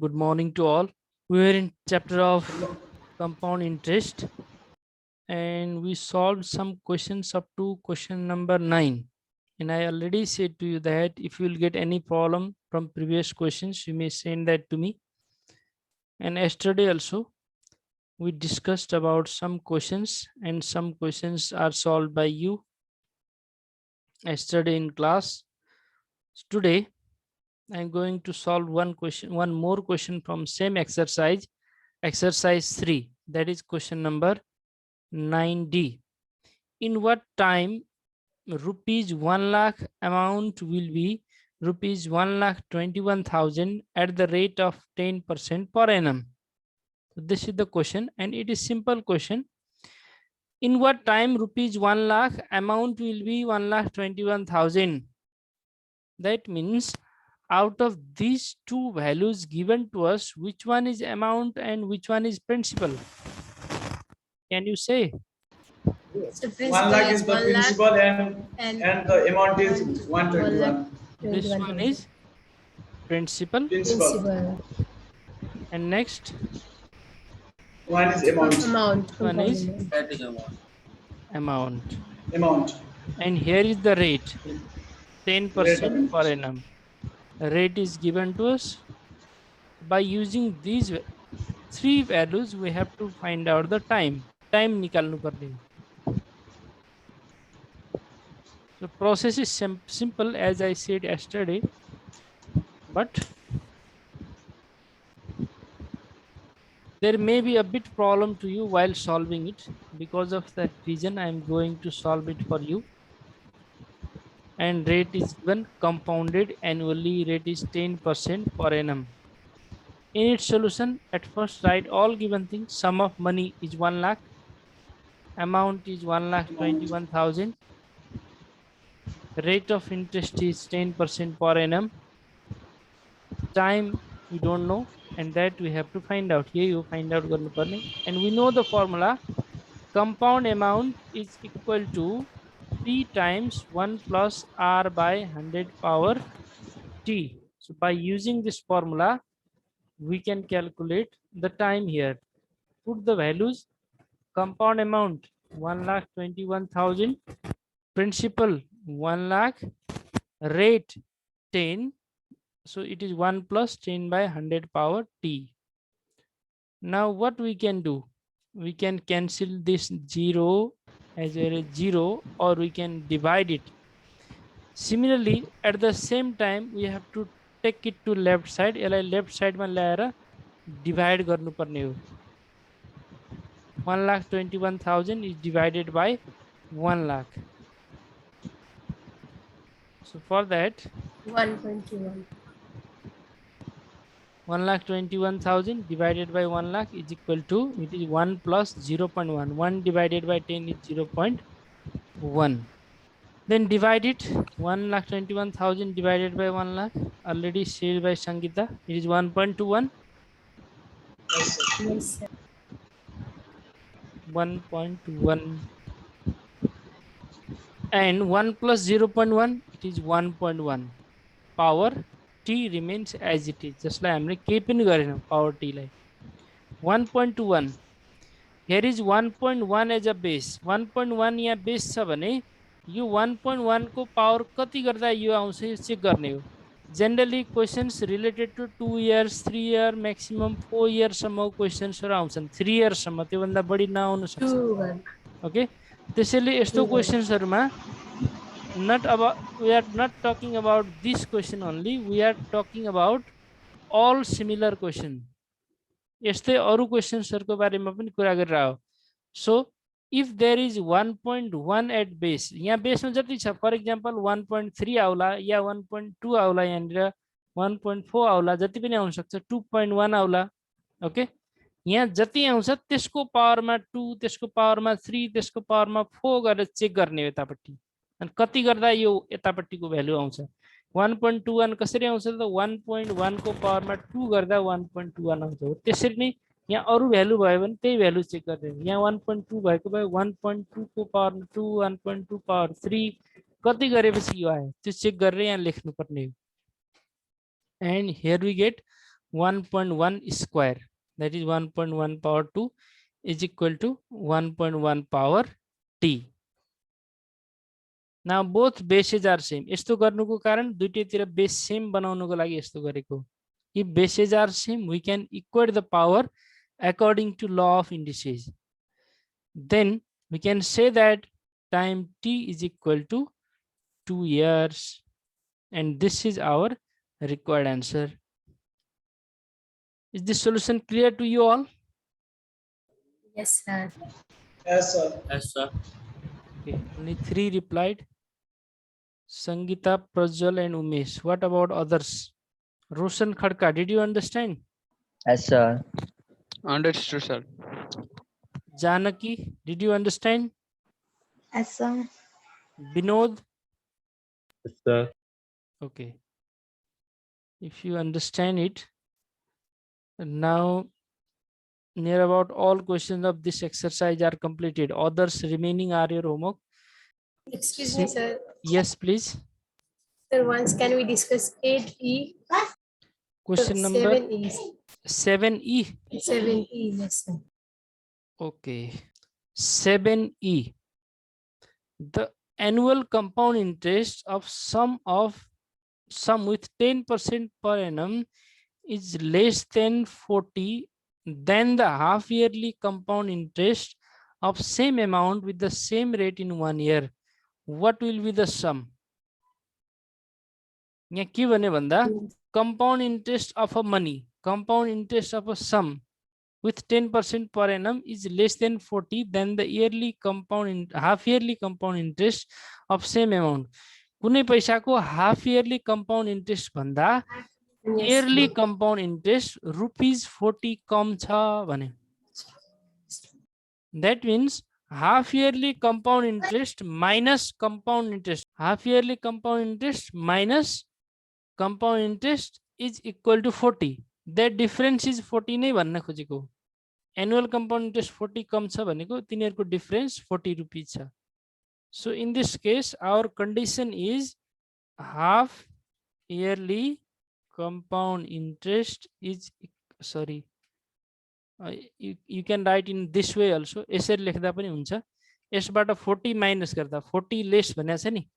Good morning to all. We are in chapter of compound interest and we solved some questions up to question number 9. And I already said to you that if you will get any problem from previous questions, you may send that to me. And yesterday also, we discussed about some questions and some questions are solved by you yesterday in class. Today, I'm going to solve one more question from same exercise 3, that is question number 9D. In what time rupees 1 lakh amount will be rupees 1,21,000 at the rate of 10% per annum? So this is the question and it is simple question. In what time rupees 1 lakh amount will be 1,21,000? That means out of these two values given to us, which one is amount and which one is principal? Can you say? So 1 lakh is the principal and the amount is 121. This one is principal. Principal. And next One is amount. one is amount. Amount. And here is the rate, 10% Rate. per annum. Rate is given to us. By using these three values, we have to find out the time. Time निकाल्नु पर्ने. The process is simple as I said yesterday, but there may be a bit problem to you while solving it. Because of that reason, I am going to solve it for you. And rate is given compounded annually, rate is 10% per annum. In its solution, at first write all given things. Sum of money is 1 lakh. Amount is 1,21,000. Rate of interest is 10% per annum. Time we don't know, and that we have to find out. Here you find out, and we know the formula. Compound amount is equal to 3 times 1 plus r by 100 power t. So by using this formula, we can calculate the time here. Put the values. Compound amount 1,21,000. Principal 1 lakh. Rate 10. So it is 1 plus 10 by 100 power t. Now what we can do? We can cancel this 0 as a 0 or we can divide it. Similarly, at the same time, we have to take it to left side. Left side ma ल्याएर divide गर्नु पर्ने हो. 1,21,000 is divided by 1 lakh. So for that 121. 1,21,000 divided by 1 lakh is equal to, it is 1 plus 0.1. 1 divided by 10 is 0.1. Then divide it. 1,21,000 divided by 1 lakh. Already said by Sangeeta. It is 1.21. Yes, sir. 1.1. And 1 plus 0.1, it is 1.1. Power t remains as it is. Just like I'm keeping power t like 1.21. Here is 1.1 as a base. 1.1 यहाँ base छ भने यो 1.1 को power कति गर्दा यो आउँछ यो check गर्ने हो. Generally questions related to 2 years, 3 year, maximum 4 years सम्म questions आउँछन्. 3 years सम्म त्यो भन्दा बढी नआउन सक्छ. Okay, त्यसैले यस्तो questions हरुमा we are not talking about this question only, we are talking about all similar question. यस्तै अरु क्वेशन्सहरुको बारेमा पनि कुरा गरिरहेको हो. So if there is 1.1 at base, यहाँ बेसमा जति छ, फर एक्जाम्पल 1.3 आउला या 1.2 आउला, यहाँनिर 1.4 आउला, जति पनि आउन सक्छ, 2.1 आउला. ओके, यहाँ जति आउँछ त्यसको पावरमा 2, त्यसको पावरमा 3, त्यसको पावरमा 4 गरेर चेक गर्ने हो यतापट्टि. अनि कति गर्दा यो यतापट्टिको भ्यालु आउँछ. 1.21 कसरी आउँछ त 1.1 को पावरमा 2 गर्दा 1.21 आउँछ. त्यसरी नै यहाँ अरु भ्यालु भयो भने त्यही भ्यालु चेक गर्ने. यहाँ 1.2 भएको भए 1.2 को पावर 2, 1.2 पावर 3 कति गरेपछि यो आयो त्यो चेक गरेर यहाँ लेख्नु पर्ने हो. And here we get 1.1 square, that is 1.1 power 2 is equal to 1.1 power t. Now both bases are same. यस्तो गर्नुको कारण दुईटैतिर बेस सेम बनाउनुको लागि यस्तो गरेको. If bases are same, we can equate the power according to law of indices. Then we can say that time t is equal to 2 years, and this is our required answer. Is this solution clear to you all? Yes, sir. Yes, sir. Yes, sir. Okay, only 3 replied. Sangeeta, Prajwal and Umesh. What about others? Roshan Khadka, did you understand? Yes, sir. Understood, sir. Janaki, did you understand? Yes, sir. Binod? Yes, sir. Okay. If you understand it, now near about all questions of this exercise are completed. Others remaining are your homework. Excuse me, sir. Yes, please. Sir, once can we discuss 8E? Question number 7E. 7E. 7E, yes, sir. Okay. 7E. The annual compound interest of sum with 10% per annum is less than 40 than the half yearly compound interest of same amount with the same rate in 1 year. What will be the sum? यहाँ के भन्यो भन्दा compound interest of a money, compound interest of a sum with 10% per annum is less than 40 than the yearly compound half yearly compound interest of same amount. कुनै पैसाको half yearly compound interest भन्दा Yes, yearly compound interest ₹40 कम छ भने. That means half yearly compound interest minus compound interest. Half yearly compound interest minus compound interest is equal to 40. That difference is 40 नै भन्न खोजेको. Annual compound interest 40 कम छ भनेको तिनीहरुको difference 40 rupees छ. So in this case our condition is half yearly compound interest is you can write in this way also. यसरी लेख्दा पनि हुन्छ. यसबाट 40 माइनस गर्दा 40 लेस भनेको छ नि.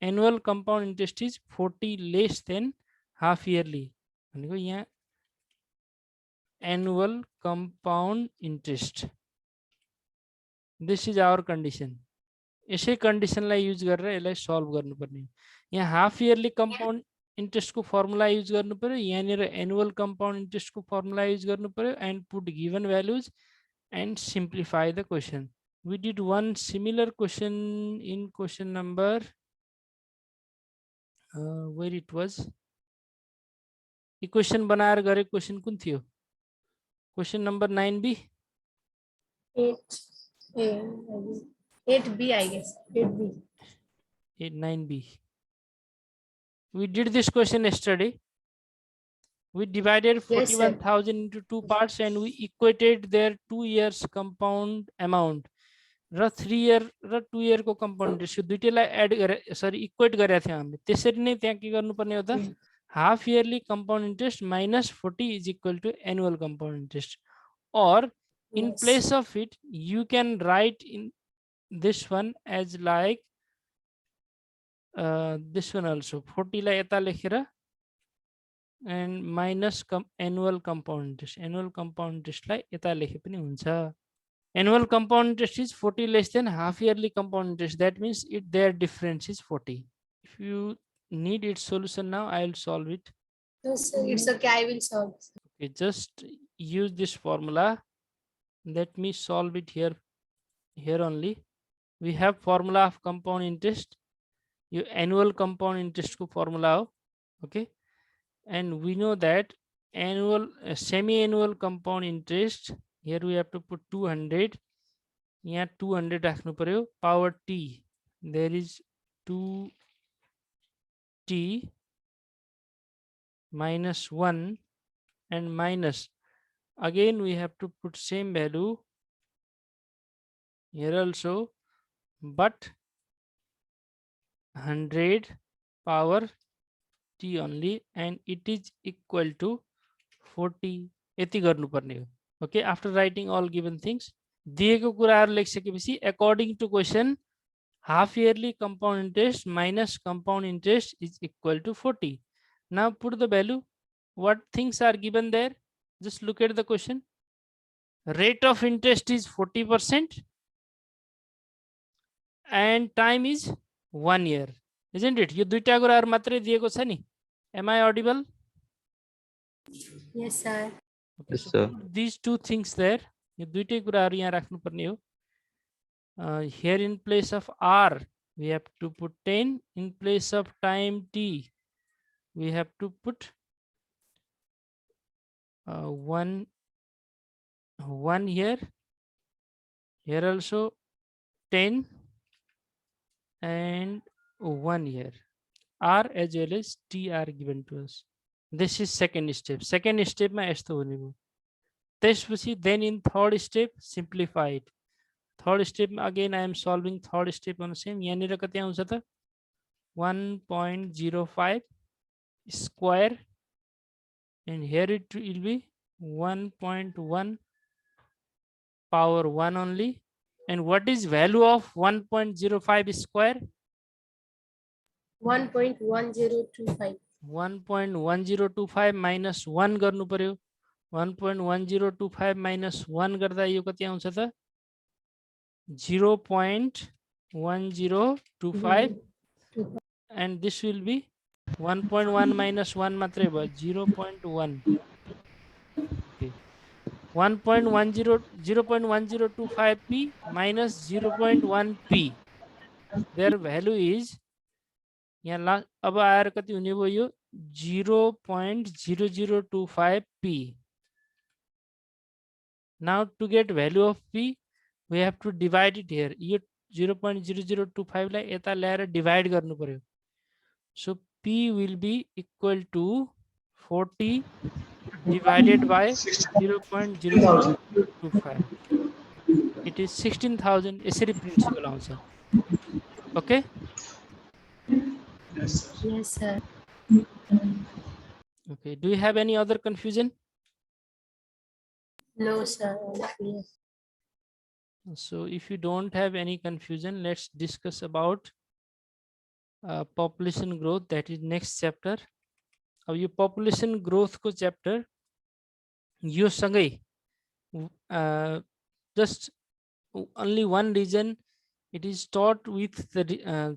Annual compound interest is 40 less than half yearly. भनेको यहाँ annual compound interest. This is our condition. यसै कन्डिसनलाई युज गरेर यसलाई सल्भ गर्नुपर्ने. यहाँ हाफ इयरली कम्पाउन्ड इन्ट्रेस्टको फर्मुला युज गर्नु पर्यो, यहाँनिर एनुअल कम्पाउन्ड इन्ट्रेस्टको फर्मुला युज गर्नु पर्यो and put given values and simplify the question. We did one similar question in question number where it was. Equation बनाएर गरे क्वेसन कुन थियो? Question number 9B. 8B, I guess. 8B. 9B. We did this question yesterday. We divided 41,000 into 2 parts and we equated their 2 years compound amount. Raw 3 year raw 2 year को compound interest दुईटैलाई add गरे equate गरेका थियौं हामीले. त्यसरी नै त्यहाँ के गर्नुपर्ने हो त? Half yearly compound interest minus 40 is equal to annual compound interest. Or in place of it you can write in this one as like this one also 40 लाई यता लेखेर and minus annual compound interest. Annual compound interest लाई यता लेखे पनि हुन्छ. Annual compound interest is 40 less than half yearly compound interest. That means their difference is 40. If you need its solution now, I will solve it. No, sir, it's okay. I will solve. Okay, just use this formula. Let me solve it here only. We have formula of compound interest. Your annual compound interest को formula हो. Okay, and we know that annual semi-annual compound interest, here we have to put 200. यहाँ 200 राख्नु पर्यो. Power t, there is 2t minus 1 and minus, again we have to put same value here also, but 100 power t only, and it is equal to 40 यति गर्नुपर्ने हो. Okay, after writing all given things दिएको कुराहरू लेखिसकेपछि according to question half yearly compound interest minus compound interest is equal to 40. Now put the value. What things are given there? Just look at the question. Rate of interest is 40% and time is 1 year, isn't it? यो दुईटा कुराहरु मात्रै दिएको छ नि. Am I audible? Yes, sir. Okay, Yes, so sir. put these two things there. यो दुईटै कुराहरु यहाँ राख्नु पर्ने हो. Here in place of R we have to put 10. In place of time T we have to put 1 here. Here also 10 and 1 here. R as well as T are given to us. This is second step. Second step ma yesto hune bhayo. त्यसपछि then in third step simplify it. Third step again I am solving third step on the same. यहाँनिर कति आउँछ त 1.05 square and here it will be 1.1 power 1 only. And what is value of 1.05 square? 1.1025. 1.1025 minus 1 गर्नु पर्यो. 1.1025 minus 1 गर्दा यो कति आउँछ त 0.1025 and this will be 1.1 minus 1 मात्रै भयो 0.1. Okay. 0.1025p minus 0.1p. Their value is यहाँ अब आएर कति हुने भयो यो 0.0025p. Now to get value of p we have to divide it here. यो 0.0025 लाई यता ल्याएर डिवाइड गर्नु पर्यो. So p will be equal to 40 divided by 0.0025. It is 16,000. यसरी प्रिन्सिपल आउँछ. Okay? Yes, sir. Yes, sir. Okay. Do you have any other confusion? No, sir. Yes. So if you don't have any confusion, let's discuss about population growth. That is next chapter. अब यो population growth को chapter यो सँगै just only one reason it is taught with the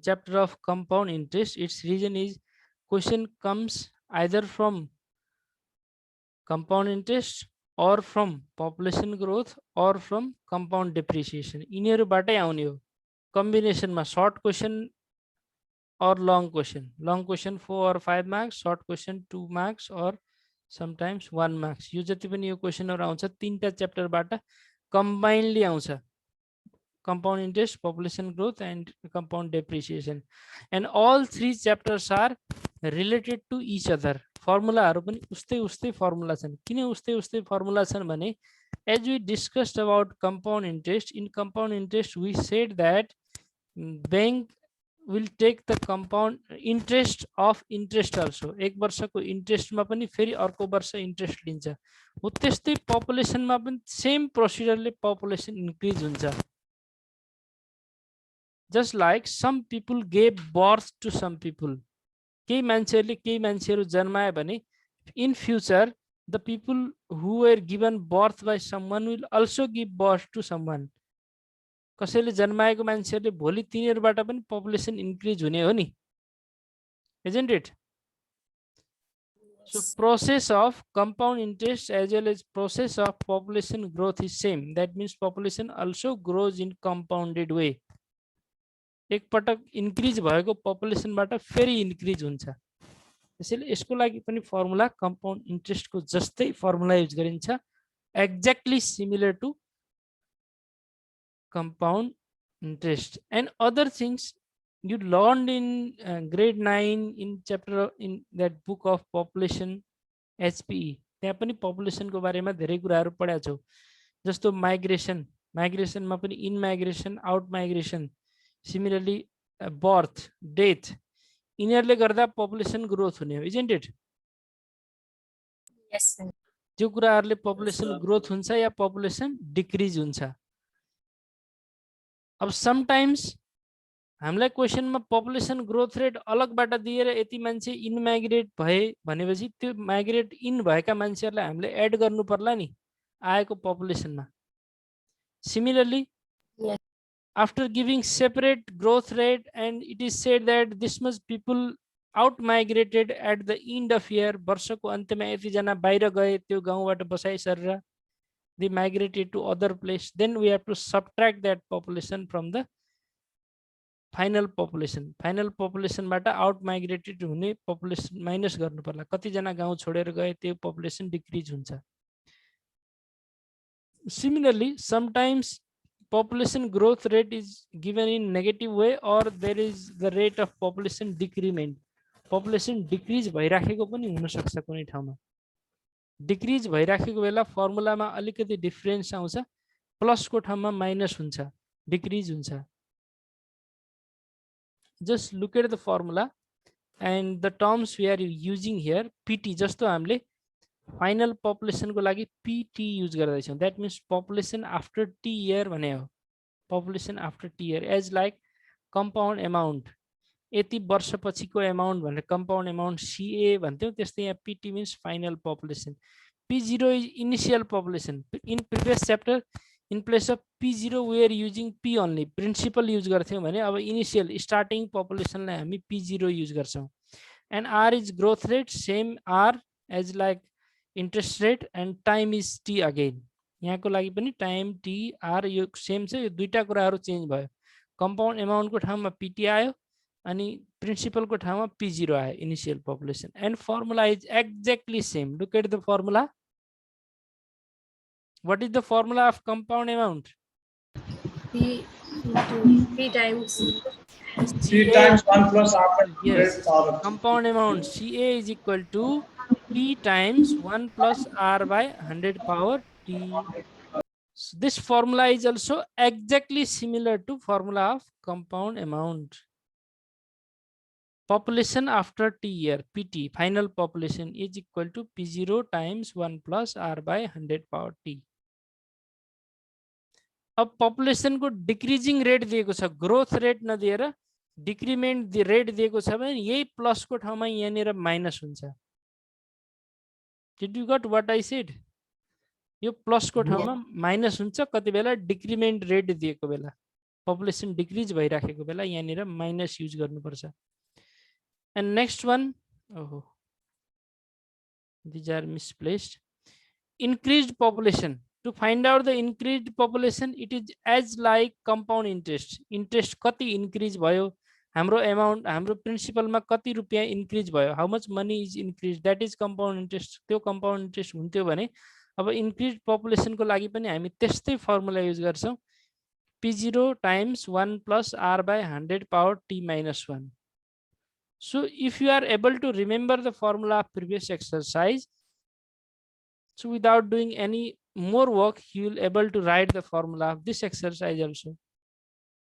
chapter of compound interest. Its reason is question comes either from compound interest or from population growth or from compound depreciation. यिनीहरुबाटै आउने हो combination मा short question or long question. Long question 4 or 5 marks, short question 2 marks or sometimes 1 marks. यो जति पनि यो क्वेशनहरु आउँछ तीनटा chapter बाट combinedly आउँछ. Compound interest, population growth and compound depreciation. And all three chapters are related to each other. फर्मुलाहरु पनि उस्तै formula छन्. किन उस्तै फर्मुला छन् भने as we discussed about compound interest, in compound interest we said that bank will take the compound interest of interest also. एक वर्षको interest मा पनि फेरि अर्को वर्ष इन्ट्रेस्ट लिन्छ. हो त्यस्तै पपुलेसन मा पनि सेम प्रोसिजरले पपुलेसन इन्क्रिज हुन्छ. Just like some people gave birth to some people. केही मान्छेहरुले केही मान्छेहरु जन्माए भने in future the people who were given birth by someone will also give birth to someone. कसैले जन्माएको मान्छेहरुले भोलि तिनीहरुबाट पनि पपुलेसन इन्क्रिज हुने हो नि. Isn't it? So process of compound interest as well as process of population growth is same. That means population also grows in compounded way. एक पटक increase भएको पपुलेसनबाट फेरि इन्क्रिज हुन्छ. त्यसैले यसको लागि पनि फर्मुला कम्पाउन्ड इन्ट्रेस्टको जस्तै फर्मुला युज गरिन्छ. Exactly similar to compound interest and other things you learned in grade 9 in chapter in that book of population HPE. त्यहाँ पनि population को बारेमा धेरै कुराहरु पढाएको छौ. जस्तो माइग्रेसन मा पनि in migration out migration similarly birth death यिनीहरुले गर्दा population growth हुने हो. Isn't it? Yes, sir. त्यो कुराहरुले पपुलेसन ग्रोथ हुन्छ या पपुलेसन डिक्रिज हुन्छ। अब समटाइम्स हामीलाई क्वेशनमा पपुलेसन ग्रोथ रेट अलगबाट दिएर यति मान्छे इन माइग्रेट भए भनेपछि त्यो माइग्रेट इन भएका मान्छेहरुलाई हामीले एड गर्नु पर्ला नि आएको पपुलेसनमा। Similarly Yes. after giving separate growth rate and it is said that this much people out migrated at the end of year, वर्षको अन्त्यमा यति जना बाहिर गए त्यो गाउँबाट बसाइ सरेर, they migrated to other place, then we have to subtract that population from the final population. Final population बाट out migrated हुने population माइनस गर्नु पर्ला। कति जना गाउँ छोडेर गए त्यो population decrease हुन्छ। Similarly, sometimes population growth rate is given in negative way or there is the rate of population decrement. Population decrease भइराखेको पनि हुन सक्छ कुनै ठाउँमा। डिक्रिज भइराखेको बेला फर्मुलामा अलिकति डिफरेन्स आउँछ, प्लस को ठाउँमा माइनस हुन्छ, डिक्रिज हुन्छ। Just look at the formula and the terms we are using here. PT जस्तो हामीले फाइनल पपुलेसन को लागि PT युज गर्दै छौं। That means population after T year भने हो। Population after T year as like compound amount. यति वर्षपछिको amount भनेर compound amount CA भन्थ्यौ, त्यस्तै यहाँ PT means final population. P0 is initial population. In previous chapter in place of P0 we are using P only. Principal use गर्थ्यौ भने अब initial starting population लाई हामी P0 use गर्छौं. And R is growth rate, same R as like interest rate and time is T again. यहाँको लागि पनि time T R यो same छ, यो दुईटा कुराहरु चेन्ज भयो। Compound amount को ठाउँमा PT आयो अनि principal को ठाउँमा P0 आयो, initial population, and formula is exactly same. Look at the formula. What is the formula of compound amount? P into P times. P times 1 plus R by 100 Yes. power of T. Compound amount CA is equal to P times 1 plus R by 100 power T. So this formula is also exactly similar to formula of compound amount. Population after T year, PT, final population is equal to P0 times 1 plus R by 100 power T. अब population को decreasing rate दिएको छ, growth rate नदिएर decrement rate दिएको छ भने यही plus को ठाउँमा यहाँनिर minus हुन्छ। Did you got what I said? Yo plus को ठाउँमा minus हुन्छ कति बेला decrement rate दिएको बेला, population decrease भइराखेको बेला यहाँनिर minus use गर्नुपर्छ। And next one, oh, these are misplaced. Increased population. To find out the increased population, it is as like compound interest. Interest कति increase भयो, हाम्रो amount, हाम्रो principal मा कति रुपैयाँ increase भयो, how much money is increased, that is compound interest. त्यो compound interest हुन्थ्यो भने अब increased population को लागि पनि हामी त्यस्तै formula use गर्छौं, P0 times 1 plus R by 100 power T minus 1. So if you are able to remember the formula of previous exercise, so without doing any more work, you will able to write the formula of this exercise also.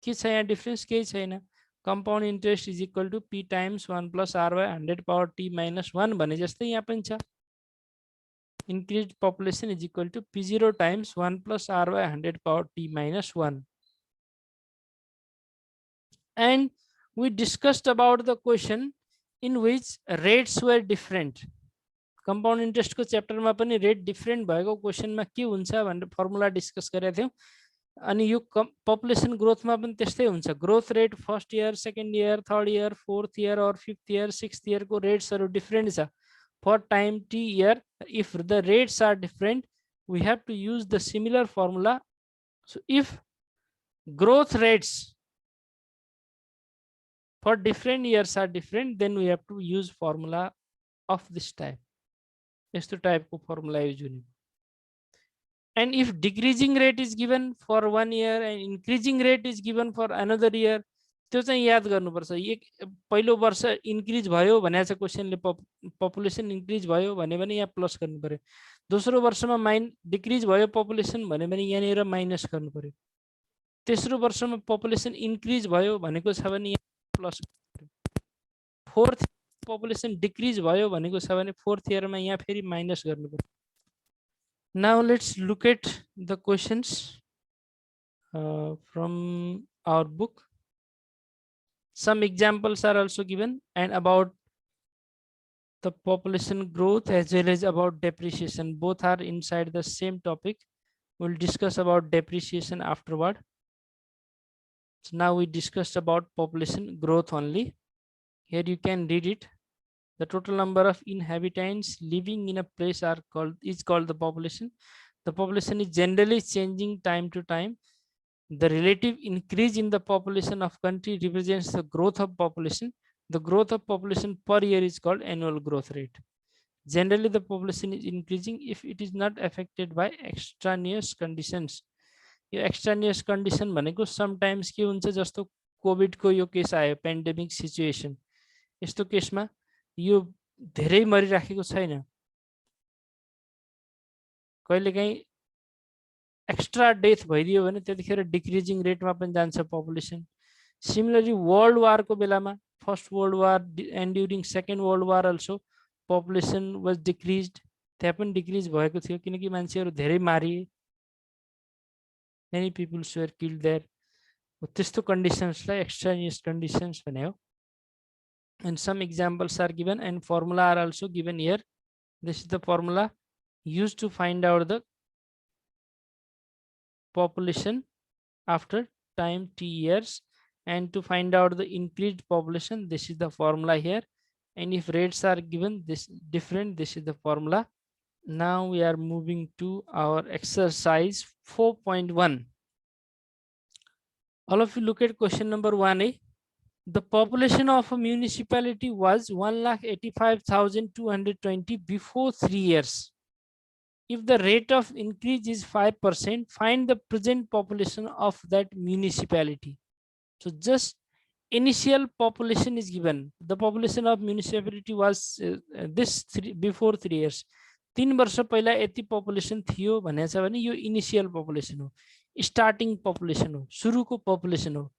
के छ यहाँ difference केही छैन। Compound interest is equal to P times 1 plus R by 100 power T minus 1 भने जस्तै यहाँ पनि छ। Increased population is equal to P0 times 1 plus R by 100 power T minus 1. And we discussed about the question in which rates were different. Compound interest को chapter मा पनि rate different भएको question मा के हुन्छ भनेर formula discuss गरेका थियौं। अनि यो population growth मा पनि त्यस्तै हुन्छ। Growth rate first year, second year, third year, fourth year or fifth year, sixth year को rates हरु different छ। For time T year, if the rates are different, we have to use the similar formula. So if growth rates for different years are different, then we have to use formula of this type. यस्तो टाइपको formula use हुने। And if decreasing rate is given for 1 year and increasing rate is given for another year, त्यो चाहिँ याद गर्नुपर्छ। एक पहिलो वर्ष इन्क्रिज भयो भनेको छ क्वेशनले, पपुलेसन इन्क्रिज भयो भने यहाँ प्लस गर्नु पर्यो। दोस्रो वर्षमा डिक्रिज भयो पपुलेसन भने यहाँनिर माइनस गर्नु पर्यो। तेस्रो वर्षमा पपुलेसन इन्क्रिज भयो भनेको छ भने यहाँ प्लस। फोर्थ पपुलेसन डिक्रिज भयो भनेको छ भने फोर्थ इयरमा यहाँ फेरि माइनस गर्नु पर्यो। Now let's look at the questions from our book. Some examples are also given and about the population growth as well as about depreciation. Both are inside the same topic. We'll discuss about depreciation afterward. So now we discussed about population growth only. Here you can read it. The total number of inhabitants living in a place is called the population. The population is generally changing time to time. The relative increase in the population of country represents the growth of population. The growth of population per year is called annual growth rate. Generally, the population is increasing if it is not affected by extraneous conditions. यो extraneous condition भनेको sometimes के हुन्छ, जस्तो कोभिडको यो case आयो, pandemic situation, यस्तो केसमा यो धेरै मरिराखेको छैन, कहिलेकाहीँ एक्स्ट्रा डेथ भइदियो भने त्यतिखेर डिक्रिजिङ रेटमा पनि जान्छ पपुलेसन. सिमिलरली वर्ल्ड वारको बेलामा, first world war and during second world war also population was decreased. त्यहाँ पनि डिक्रिज भएको थियो किनकि मान्छेहरू धेरै मारिए. Many people were killed there. त्यस्तो कन्डिसन्सलाई एक्सट्रानियस कन्डिसन्स भने हो. And some examples are given and formula are also given here. This is the formula used to find out the population after time t years, and to find out the increased population, this is the formula here. And if rates are given this different, this is the formula. Now we are moving to our exercise 4.1. All of you look at question number 1A. The population of a municipality was 1,85,220 before 3 years. If the rate of increase is 5%, find the present population of that municipality. So just initial population is given. The population of municipality was before 3 years. 3 वर्ष पहिला यति population थियो भनेछ भने यो initial population हो, starting population हो, सुरुको population हो.